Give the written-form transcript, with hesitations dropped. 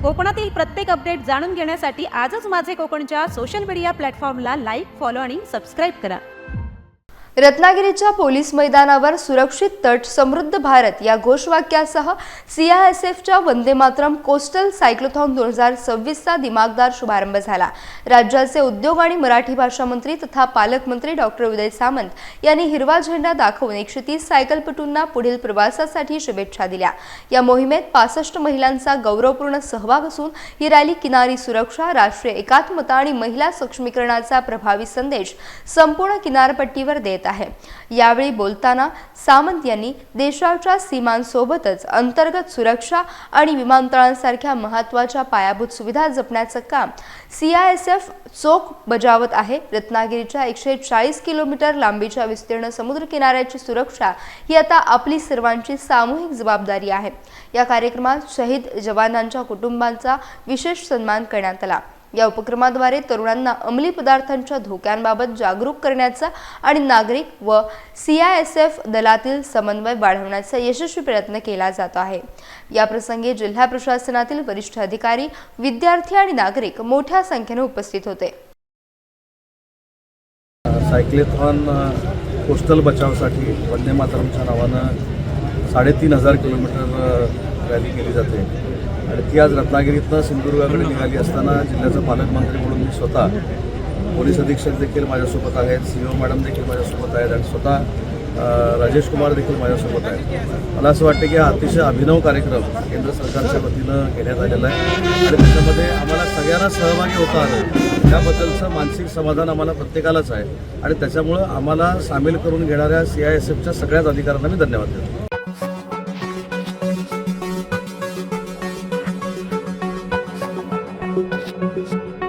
कोकणातील प्रत्येक अपडेट जाणून घेण्यासाठी आजच माझे कोकणच्या सोशल मीडिया प्लॅटफॉर्मला लाईक, फॉलो आणि सबस्क्राईब करा। रत्नागिरीच्या पोलीस मैदानावर सुरक्षित तट समृद्ध भारत या घोषवाक्यासह सीआयएसएफच्या वंदे मातरम कोस्टल सायक्लोथॉन 2026चा दिमागदार शुभारंभ झाला। राज्याचे उद्योग आणि मराठी भाषा मंत्री तथा पालकमंत्री डॉक्टर उदय सामंत यांनी हिरवा झेंडा दाखवून 130 सायकलपटूंना पुढील प्रवासासाठी शुभेच्छा दिल्या। या मोहिमेत 65 महिलांचा गौरवपूर्ण सहभाग असून ही रॅली किनारी सुरक्षा, राष्ट्रीय एकात्मता आणि महिला सक्षमीकरणाचा प्रभावी संदेश संपूर्ण किनारपट्टीवर देत आहे। यावेळी बोलताना सामंत यांनी देशाच्या सीमांसोबतच अंतर्गत सुरक्षा आणि विमानतळांसारख्या महत्त्वाच्या पायाभूत सुविधा जपण्याचं काम सीआयएसएफ चोख बजावत आहे। रत्नागिरीच्या 140 किलोमीटर लांबीच्या विस्तीर्ण समुद्र किनाऱ्याची सुरक्षा ही आता आपली सर्वांची सामूहिक जबाबदारी आहे। या कार्यक्रमात शहीद जवानांच्या कुटुंबांचा विशेष सन्मान करण्यात आला। या उपक्रमाद्वारे तरुणांना अंमली पदार्थांच्या धोक्यांबाबत जागरूक करण्याचा आणि नागरिक व सीआयएसएफ दलातील समन्वय वाढवण्याचा यशस्वी प्रयत्न केला जात आहे। या प्रसंगी जिल्हा प्रशासनातील वरिष्ठ अधिकारी, विद्यार्थी आणि नागरिक मोठ्या संख्येने उपस्थित होते। सायक्लोथॉन कोस्टल बचावासाठी वंदे मातरमच्या नावानं 3500 किलोमीटर रॅली केली जाते आणि ती आज रत्नागिरीतनं सिंधुदुर्गाकडे निघाली असताना जिल्ह्याचा पालकमंत्री म्हणून मी स्वतः, पोलीस अधीक्षक देखील माझ्यासोबत आहेत, सीओ मॅडम देखील माझ्यासोबत आहेत आणि स्वतः राजेश कुमार देखील माझ्यासोबत आहेत। मला असं वाटतं की हा अतिशय अभिनव कार्यक्रम केंद्र सरकारच्या वतीनं घेण्यात आलेला आहे आणि त्याच्यामध्ये आम्हाला सगळ्यांना सहभागी होता आलं, त्याबद्दलचं मानसिक समाधान आम्हाला प्रत्येकालाच आहे आणि त्याच्यामुळं आम्हाला सामील करून घेणाऱ्या सीआयएसएफच्या सगळ्याच अधिकाऱ्यांना मी धन्यवाद देतो। Thank you.